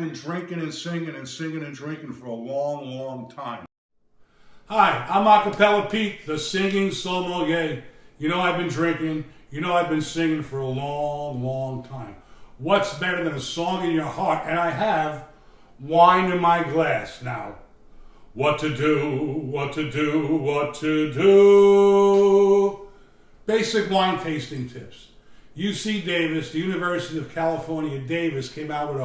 been drinking and singing and singing and drinking for a long, long time. Hi, I'm Acapella Pete, the singing sommelier. You know I've been drinking, you know I've been singing for a long, long time. What's better than a song in your heart? And I have wine in my glass now. What to do, what to do, what to do. Basic wine tasting tips. UC Davis, the University of California, Davis, came out with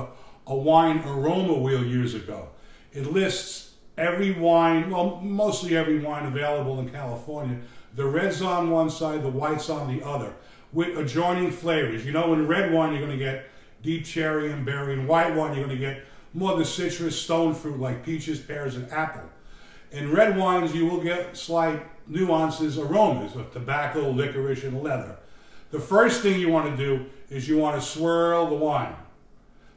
a wine aroma wheel years ago. It lists every wine, well, mostly every wine available in California. The red's on one side, the white's on the other, with adjoining flavors. You know, in red wine, you're going to get deep cherry and berry. In white wine, you're going to get more of the citrus stone fruit like peaches, pears, and apple. In red wines, you will get slight nuances, aromas of tobacco, licorice, and leather. The first thing you want to do is you want to swirl the wine.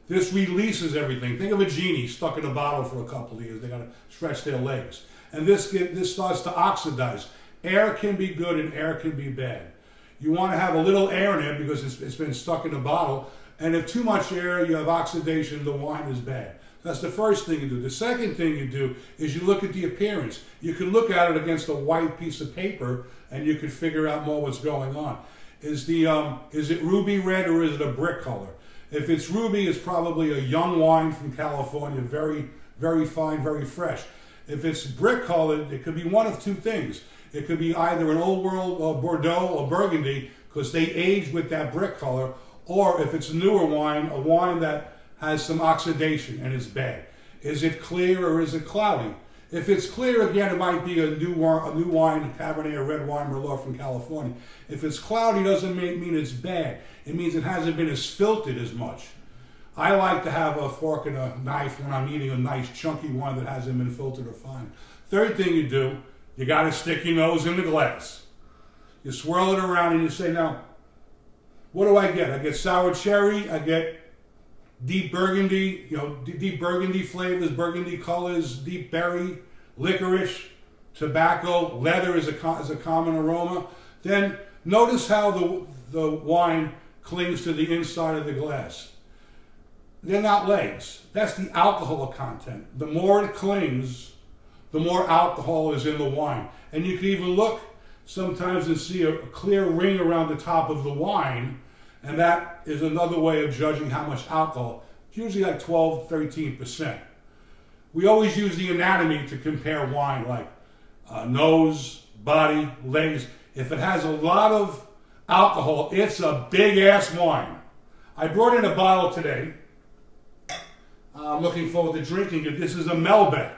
This releases everything. Think of a genie stuck in a bottle for a couple of years. They got to stretch their legs. And this starts to oxidize. Air can be good and air can be bad. You want to have a little air in it because it's been stuck in a bottle. And if too much air, you have oxidation, the wine is bad. That's the first thing you do. The second thing you do is you look at the appearance. You can look at it against a white piece of paper and you can figure out more what's going on. Is it ruby red or is it a brick color? If it's ruby, it's probably a young wine from California, very, very fine, very fresh. If it's brick colored, it could be one of two things. It could be either an old world Bordeaux or Burgundy because they age with that brick color, or if it's a newer wine, a wine that has some oxidation and is bad. Is it clear or is it cloudy? If it's clear, again, it might be a new wine, Cabernet or red wine Merlot from California. If it's cloudy, doesn't mean it's bad. It means it hasn't been as filtered as much. I like to have a fork and a knife when I'm eating a nice chunky wine that hasn't been filtered or fine. Third thing you do, you got to stick your nose in the glass. You swirl it around and you say, now, what do I get? I get sour cherry, I get deep burgundy, deep burgundy flavors, burgundy colors, deep berry, licorice, tobacco, leather is a common aroma. Then notice how the wine clings to the inside of the glass. They're not legs. That's the alcohol content. The more it clings, the more alcohol is in the wine. And you can even look sometimes and see a clear ring around the top of the wine. And that is another way of judging how much alcohol. It's usually like 12, 13%. We always use the anatomy to compare wine, like nose, body, legs. If it has a lot of alcohol, it's a big-ass wine. I brought in a bottle today. I'm looking forward to drinking it. This is a Malbec.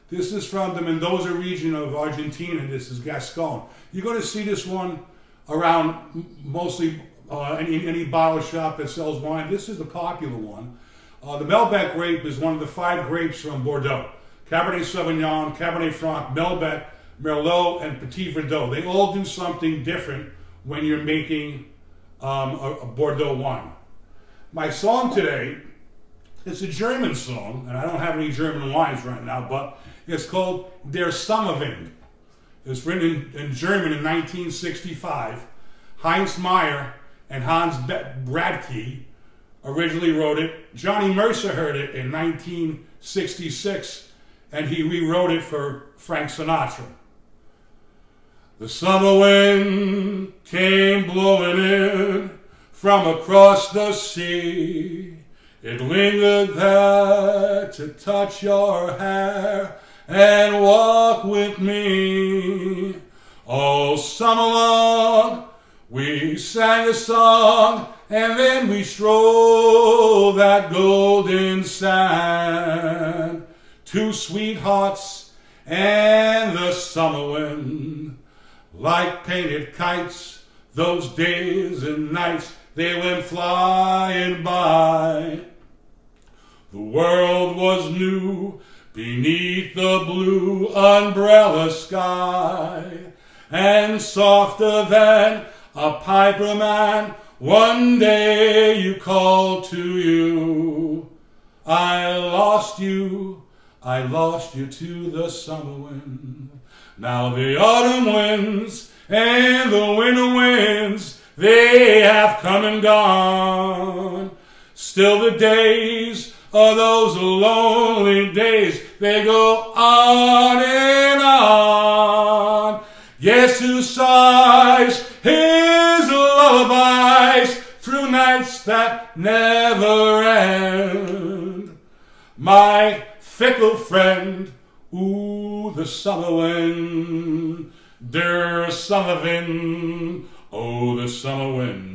This is from the Mendoza region of Argentina. This is Gascon. You're going to see this one around mostly any bottle shop that sells wine. This is the popular one. The Malbec grape is one of the 5 grapes from Bordeaux. Cabernet Sauvignon, Cabernet Franc, Malbec, Merlot, and Petit Verdot. They all do something different when you're making a Bordeaux wine. My song today, it's a German song, and I don't have any German wines right now, but it's called Der Sommerwind. It's written in German in 1965. Heinz Meyer and Hans Bradtke originally wrote it. Johnny Mercer heard it in 1966, and he rewrote it for Frank Sinatra. The summer wind came blowing in from across the sea. It lingered there to touch your hair and walk with me. All summer long, we sang a song, and then we strolled that golden sand. 2 sweethearts and the summer wind, like painted kites, those days and nights, they went flying by. The world was new beneath the blue umbrella sky, and softer than a piper man, one day you called to you. I lost you to the summer wind. Now the autumn winds and the winter winds, they have come and gone. Still the days Oh, those lonely days, they go on and on. Guess who sighs his lullabies through nights that never end? My fickle friend, ooh, the summer wind, der summer wind, oh, the summer wind.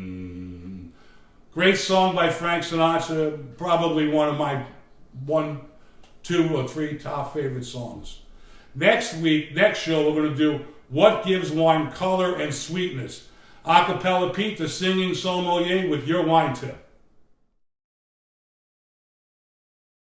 Great song by Frank Sinatra, probably one of my 1, 2, or 3 top favorite songs. Next show, we're going to do What Gives Wine Color and Sweetness. Acapella Pete, the singing sommelier, with your wine tip.